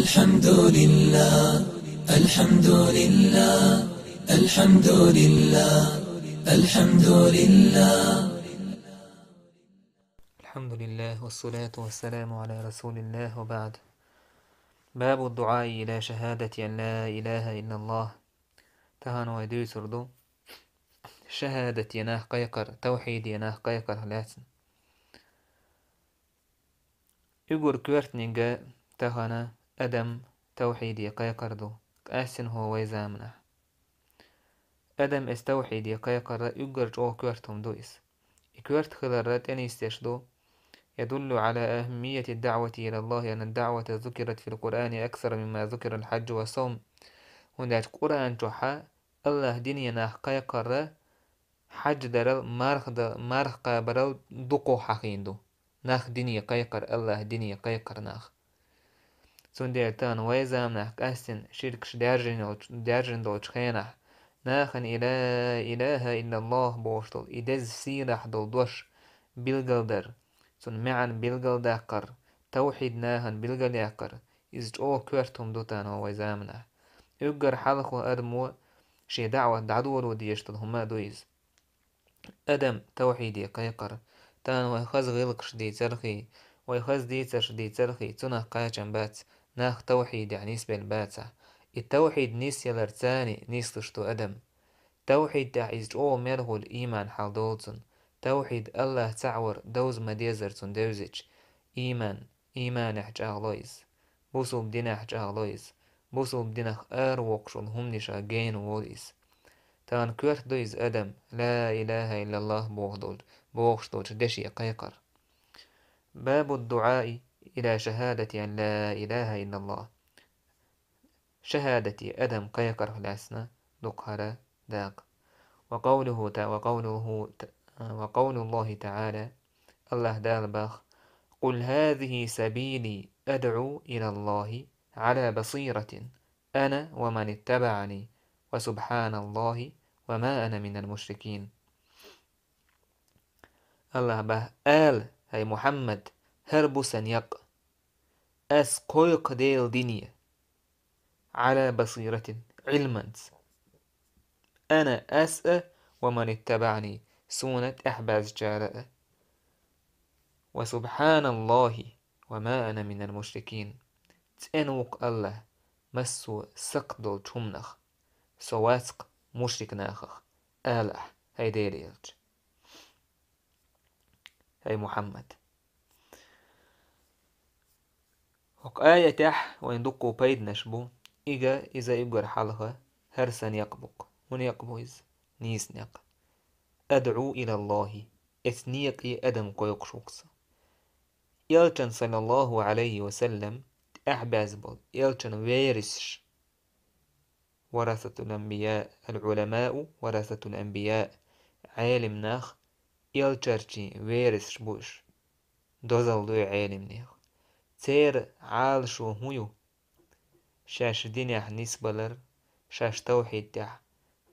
الحمد لله الحمد لله الحمد لله الحمد لله الحمد لله والصلاة والسلام على رسول الله وبعد. باب الدعاء إلى شهادة أن لا إله إلا الله. تهانو يدوي سردو شهادة يناه قيقر توحيد يناه قيقر لاتن يقول كورتنينجا تهانا أدم توحيد يقيقر دو أحسن هو ويزامنا أدم استوحيد يقيقر يقول جو كورتهم دويس كورت خلرات أن يستشدو يدل على أهمية الدعوة إلى الله أن الدعوة ذكرت في القرآن أكثر مما ذكر الحج والصوم. هناك قرآن جوحا الله دينيا ناخ قيقر حج درل مارخ قابرل دقو حقيندو ناخ دينيا قيقر الله دينيا قيقر ناخ سندير تان ويزام ناخ أحسن شركش دارجن دولش خيناح ناخن إله إلا الله بوشتل إدز سيرح دول دوش بلغلدر سن معن بلغل داقر توحيد ناهن بلغل ياقر إزج أو كورتهم دوتان ويزامنا يقر حلق وأدمو شي دعوة دعدور وديشتل هما دويز أدم توحيدي قيقر تان ويخز غلقش دي ترخي ويخز ديتش دي ترخي تنه قاچن بات ناخ توحيد يعني نسبة الباتع التوحيد نيس يلرتاني نيستشتو أدم توحيد تعيز أو ميرهو الإيمان حال دولتن توحيد الله تعور دوز مديزرتن دوزج إيمان احج أغلويز بوصل بدين احج أغلويز بوصل بدينخ وقشل هم نشا جين ووليز تان كورت دويز أدم لا إله إلا الله بوغشدول دشي قيقر. باب الدعاء إلى شهادة أن لا إله إلا الله. شهادة أدم قيقر لاسنا دقهر داق وقول الله تعالى الله دالباخ قل هذه سبيلي أدعو إلى الله على بصيرة أنا ومن اتبعني وسبحان الله وما أنا من المشركين. الله به هاي محمد هربو سنيق أس قويق ديل دينية على بصيرة علما أنا أسأ ومن اتبعني سونة أحباز جارة وسبحان الله وما أنا من المشركين تأنوق الله مسو سقدل تمنخ سواسق مشرك ناخخ آلح هاي ديريلج هاي محمد وق آية تح وين دقو بيد نشبو إذا يقر حالها هرسن يقبق من يقبوز نيس نيق أدعو إلى الله إثنيق أدم قيق شوكس يلچن صلى الله عليه وسلم أحباز بول يلچن ويرسش ورثة الأنبياء العلماء ورثة الأنبياء عالم ناخ يلچرچي ويرسش بوش دوزل دوي عالم ناخ تير عال شو هيو شاش دينيح نسبلر شاش توحيد تح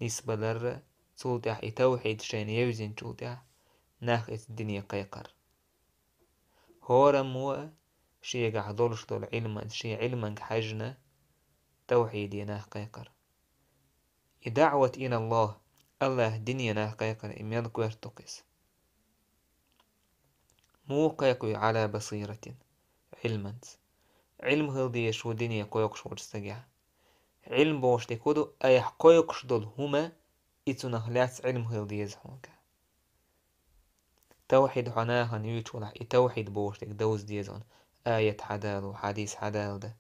نسبلر تولتح توحيد شان يوزن تولتح ناخ الدنيا قيقر هورا مو شي قعدولش دول علما شي علما حجنا توحيد يناخ قيقر دعوة إلى الله دنيا ناخ قيقر إميال كويرتوكس مو قيقوي على بصيرة علما علم هلديش ودنيا قيقش ورستقع علم بوش تكودو أيح قيقش دول هما إتو لاتس علم هلديز هونك توحيد حناها نيوش ولا توحيد بوش تك دوز ديزون آية حدال وحديث حدال ده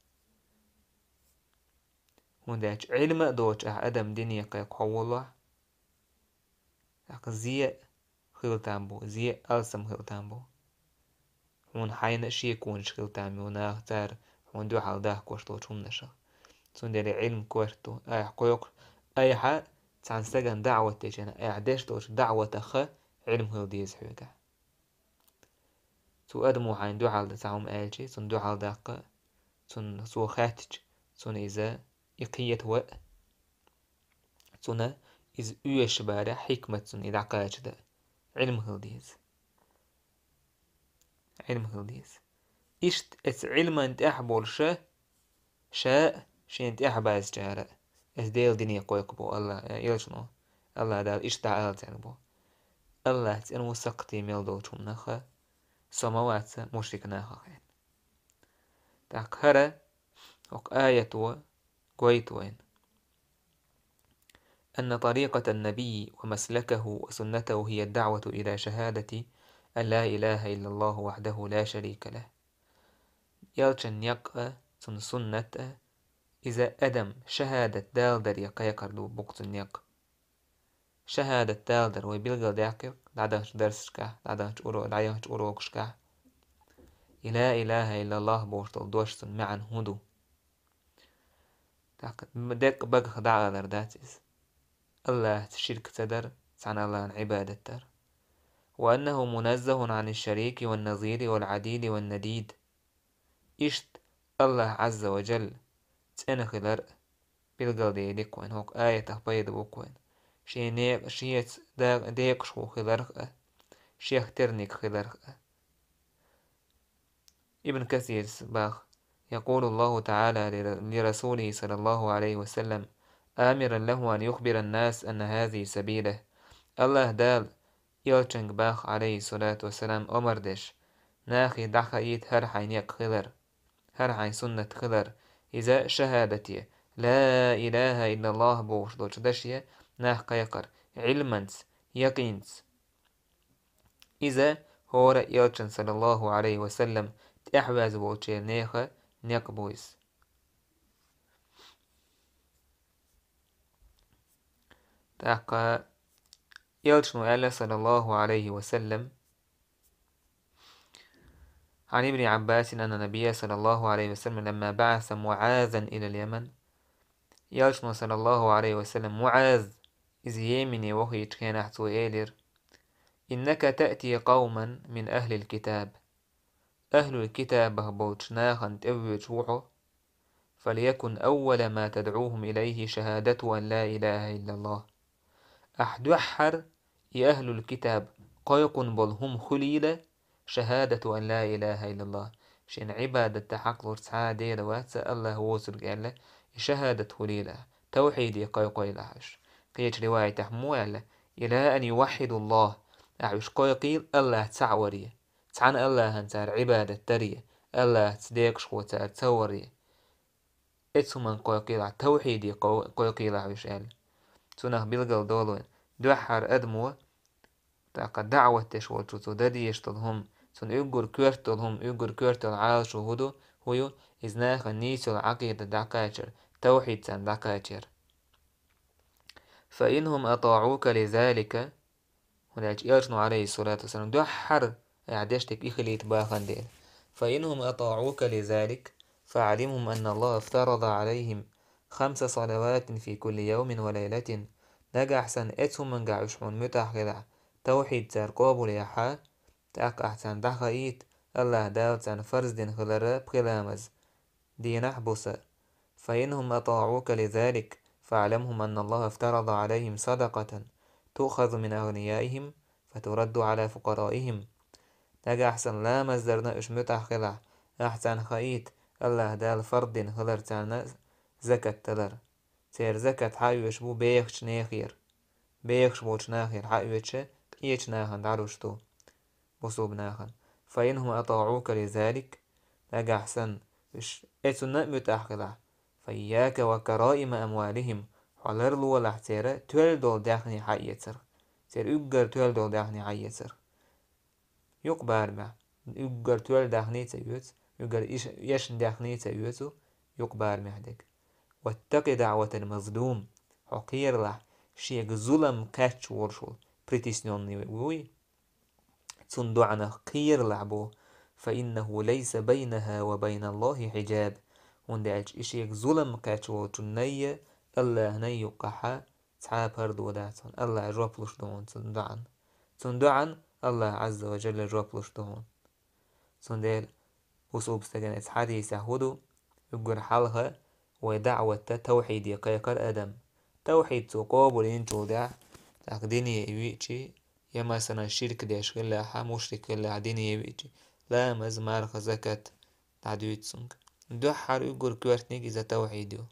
هنداش علم دوش أدم دنيا قيق حوالله زي خلطان زي ألسم خلطان بو هون حين شي كونش خلطان وناخ تار هون دو حال داه كوشتو تشومنشا سندري علم كوشتو أيح قيق أيح تانسجن دعوة تجنا أعدش دوش دعوة تخ علم هلديز حوكا تو أدمو حين دو حال تاعهم آلشي سن دو حال داقة سن سو خاتج سن إذا إقية وق سن إذ أيش بارا حكمة سن إذا قاش ده علم هلديز إشت إس علم أنت أحبول شه شاء شين تحباز جارة اس ديل دنيا قويق بو الله يلشنو الله دال إيش دعال تنبو الله تنمو سقطي ميلدو تمنخ سماوات مشرك ناخين تاك هرا وق آية قويتوين أن طريقة النبي ومسلكه وسنته هي الدعوة إلى شهادة أن لا إله إلا الله وحده لا شريك له يلشن يقى سنة إذا أدم شهادة دالدر يقيقردو بقتن يق شهادة دالدر ويبلغ داقر لعدهش درسكا لعدهش أروكشكا لا إله إلا الله بوشتل دوشتن معن هدو دك بغ دعالر داتيس الله شرك تدر عن الله عن عبادة تر وأنه منزه عن الشريك والنظير والعديد والنديد إشت الله عز وجل تنخلر بالقلدي ديكوين هوك آية تخبيد بوكوين شيت ديك شو خلرق شيخ ترنيك خلرق ابن كثير باخ يقول الله تعالى لرسوله صلى الله عليه وسلم آمرا له أن يخبر الناس أن هذه سبيله الله دال يلچنگ باخ عليه الصلاة والسلام أمر دش ناخي دخايت هر حين يق خلر هر حين سنة خلر إذا شهادتي لا إله إلا الله بوش دوش دشية ناخ قيقر علمنس يقينس إذا هورا يلچن صلى الله عليه وسلم تحواز بوشي نيخة نيق بويس تاقا يلچنو ألا صلى الله عليه وسلم عن ابن عباس أن النبي صلى الله عليه وسلم لما بعث معاذا إلى اليمن يلچنو صلى الله عليه وسلم معاذ إذ يمني وهي كان أحتو إيلر إنك تأتي قوما من أهل الكتاب أهل الكتاب بوچناخن تأويج وحو فليكن أول ما تدعوهم إليه شهادة أن لا إله إلا الله أحدوحر أهل الكتاب قيقن بلهم خليلة شهادة أن لا إله إلا الله شين عبادة حق سعادة دوات الله وصل قال شهادة خليلة توحيدي قيقوي لحش قيش رواية تحموال إلى أن يوحد الله أعوش قيقيل الله تعوري تعن الله هنتار عبادة تريه الله تديكش وتار توريه إتسو من قيقيل توحيدي قيقيل عوش قال تنه بلغل دولوين دوحر أدمو تاقا دعوة تشوال شو داديش تلهم تن يقر كورتلهم يقر كورتل عالشو هدو هيو إزناخ نيسو العقيدة دعكاتشر توحيد سان دعكاتشر فإنهم أطاعوك لذلك هناك يرشنو عليه الصلاة والسلام دوحر عدشتك إخليت باخن ديل فإنهم أطاعوك لذلك فعلمهم أن الله افترض عليهم 5 صلوات في كل يوم وليلة نجا أحسن إتهم من قاعشمون متاخذة توحيد سار قابل يحا تاك أحسن دخايت الله داود سان فرز دين خلرا بخلامز دين أحبوسا فإنهم أطاعوك لذلك فاعلمهم أن الله افترض عليهم صدقة تؤخذ من أغنيائهم فترد على فقرائهم نجا أحسن لا مزدرنا إش متاخذة أحسن خايت الله دال فرد دين خلر تانا زكاة تلر سير زكاة حايوش بو بيخش نيخير بيخش بوش ناخير حايوش كيش ناخن داروشتو بصوب ناخن فإنهم أطاعوك لذلك نجا أحسن إش إتنا متاخذة فإياك وكرائم أموالهم حلرلو والأحتيرة تول دول داخني حايتر سير يقر تول دول داخني حايتر يقبار ما يقر تول داخني تيوت يقر يشن داخني تيوتو يقبار مهدك واتق دعوة المظلوم حقير له شيء ظلم كاتش ورشول بريتيسنوني وي تندعنا قير لعبو فإنه ليس بينها وبين الله حجاب وندعج شيء ظلم كاتش ورشول الله نيو قحا تعاب هرد وداتون الله جوابلوش دون تندعن الله عز وجل جوابلوش دون تندل وصوب سجنت حديث هدو يقر حالها ودعوة توحيد يقيقر أدم توحيد تقابل ينجو دع ديني يبيتشي يما سنة الشرك ديش غلا مشرك غلا ديني يبيتشي لا مزمار خزكت تعديت سنك دوحر يقول كوارتنيك إذا توحيدو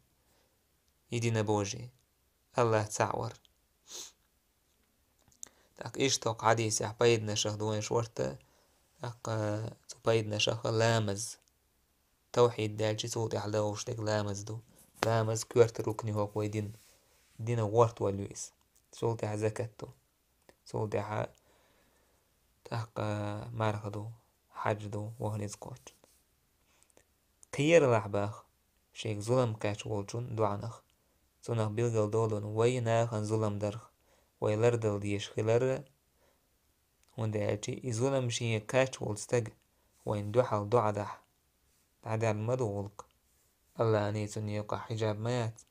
يدينا بوجي الله تعور تاك إيش توق عديس يح بيدنا شخ دوين شورتا أق بيدنا شخ لامز توحيد دالجي صوت يحلوش لك لامز دو لامز كوارت ركني هو ويدين دينا ورت والويس صوت يح زكتو صوت يح تاق مارخدو حجدو وهنيز قوت قير لحباخ شيك ظلم كاش والجون دوعنخ زونخ بيلغل دولون ويناخ ان ظلم درخ ويلردل ديش خلر وندالجي ظلم شي كاش والستق وين دوحل دوعدح تعدي على المدو غلق الله أني يقع حجاب مات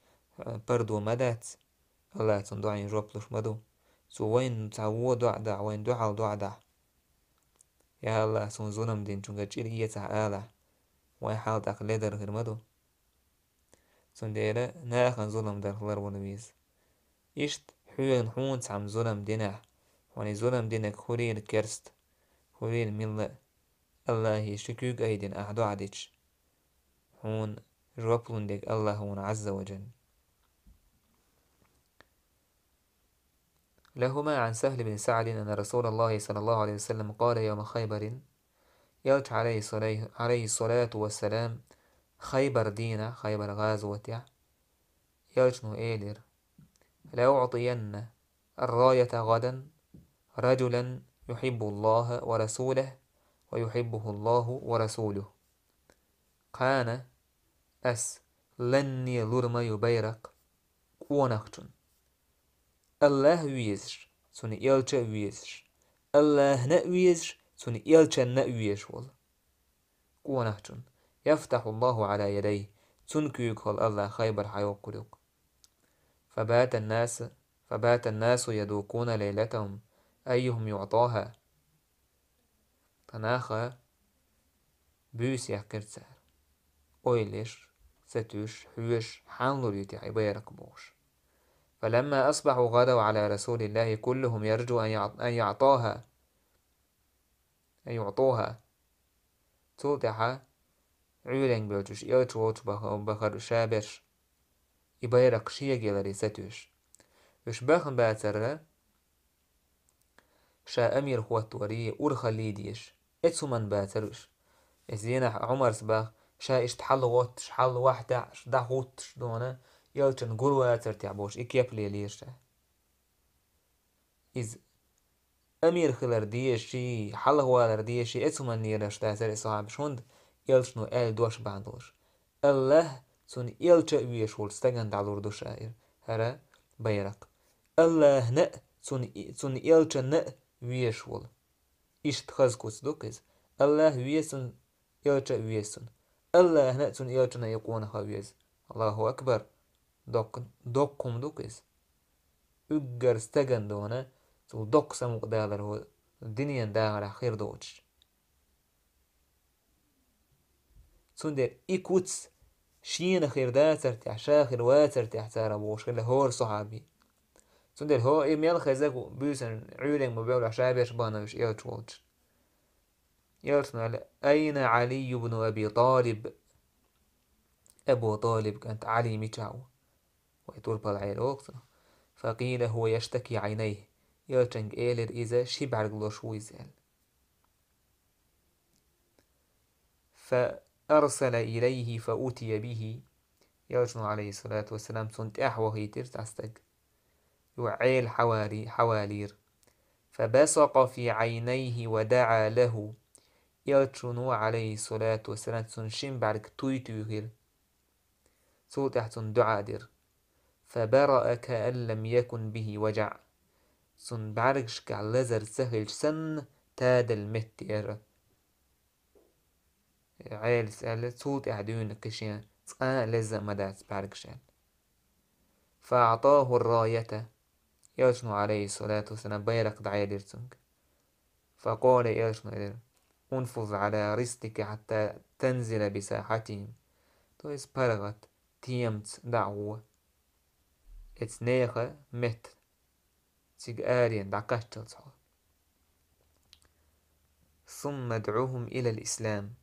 بردو مدات الله تندعين جوبلوش مدو سو وين تعوو دوعدح وين دوحل دوعدح يا الله سون ظلم دين چونگا چير إيتح آلح وين حال تقلي در غير مدو سون ديرا ناخن ظلم در خلر ونويز إشت حوين حون تعم ظلم دينح واني ظلم دينك خوريل كرست خوريل ملة الله شكوك أيدين أحدو عديش هون جوابلون ديك الله هون عز وجل. لهما عن سهل بن سعد أن رسول الله صلى الله عليه وسلم قال يوم خيبر يلج عليه الصلاة والسلام خيبر دينا خيبر غازوة يلجنو إيلر لأعطين الراية غدا رجلا يحب الله ورسوله ويحبه الله ورسوله كان أس لني لرما يبيرق ونختن الله ويزر سوني يلجا ويزر الله نأويزر سوني يلجا نأويزر ونختن يفتح الله على يديه تنكيك هل الله خيبر حيوقلق فبات الناس يدوقون ليلتهم أيهم يعطاها تناخا بوس يحكرتسار أويلش ستوش حوش حانلو يتعي بيرك بوش فلما أصبحوا غدوا على رسول الله كلهم يرجو أن يعطوها تلتحا عيرين بيوتش يوتش بخر شابش يبيرك شيء لري ستوش وش باخن باتر شا أمير هو التوري أرخليديش اتسو من باترش إزينا عمر سباخ شا اشتحل واتش حل واحدة دا هوتش دونا يلتن قلوا ترتعبوش إكيب ليليش إز أمير خلر ديشي حل هو ديشي اتسو من نيرش تاسر صعب شوند يلتنو آل دوش باندوش الله سون يلتش ويشول ستغن دالور دوشاير هرا بيرق الله نأ سون يلتش نأ ويشول إشت خزكوس دوكز الله ويسون يلتش ويسون الله نأ سون يلتش يقون خويز الله أكبر دوكم دوكز أجر ستغن دونا سو دوك سموك دالر هو الدنيا دالر خير دوتش سون دير إيكوتس شين خير داتر تحشا خير واتر تحتار بوش خير هور صحابي سون دير هو إيميل خيزاكو بيسن عيولين مبيول عشابيش بانوش إيلتش وولتش يلتنا أين علي بن أبي طالب أبو طالب كانت علي ميتشاو ويطول بالعيل وقتنا فقيل هو يشتكي عينيه يلتنج إيلر إذا شبع رجلوش ويزال فأرسل إليه فأوتي به يلتنا عليه الصلاة والسلام سنت أحوه ترتعستج يعيل حوالير فبصق في عينيه ودعا له يلتنا عليه الصلاة والسلام سنشم بعد تويتوهر صوت أحسن دعادر فبرأ كأن لم يكن به وجع سن بعرقش كعلزر سهل سن تاد المتير عيل سأل صوت أحدون كشيان لزا مدات بعرقشان فأعطاه الراية يلشنو عليه الصلاة والسلام بيرق دعيل يرسنك فقال يلشنو انفض على رستك حتى تنزل بساحتهم تويس برغت تيمت دعوة اتنيخة متر تيج آرين دعكشتل صحو ثم ادعوهم إلى الإسلام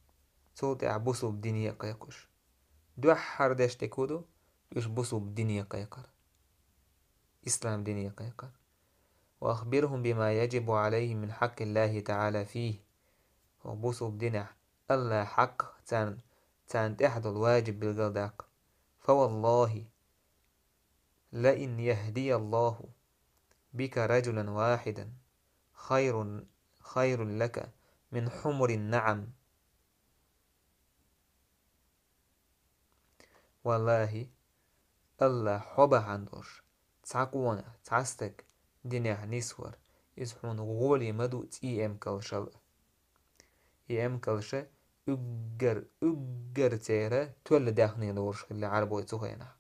صوت أعبسوا بدنيا قيقش دوحر دشتكودو يشبسوا بدنيا قيقر إسلام دنيا قيقر وأخبرهم بما يجب عليهم من حق الله تعالى فيه وبوسوا بدنيا الله حق تان تحد الواجب بالقلداق فوالله لئن يهدي الله بك رجلا واحدا خير لك من حمر النعم والله الله حبا عندوش تعقونا تعستك دنيا نسور يسحون غولي مدو تي ام كلشل كلشة أجر تيرا تول داخني دورش اللي عربو تخينا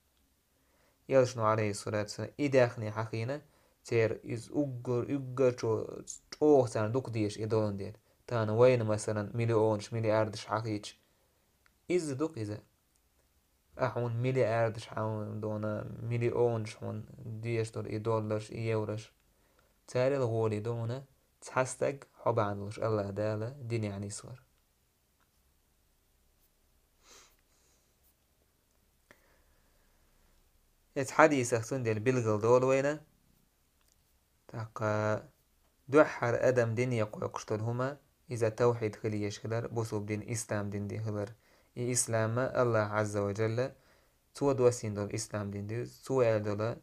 يلشنو عليه الصلاة والسلام إداخني حقينا تير إز أجر شو تان دوك ديش إدون دير تان وين مثلا مليونش ملياردش حقيتش إز دوك إذا أحون ملياردش حون دونا مليونش حون ديش دول إدولرش إيورش تاري الغولي دونا تحستق حب عندوش الله دالة دين يعني صور حديث أختون ديال بلغل دول وينا تاقا دوحر أدم دين يقو يقشتل هما إذا توحيد خليش خلر بوصوب دين إسلام دين دي خلر إسلام الله عز وجل تو دوسين دول إسلام دين دي تو دول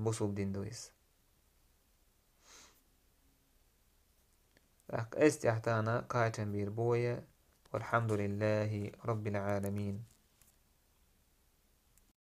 بوصوب دين دويس استحتانا قاعدة بير بويا والحمد لله رب العالمين.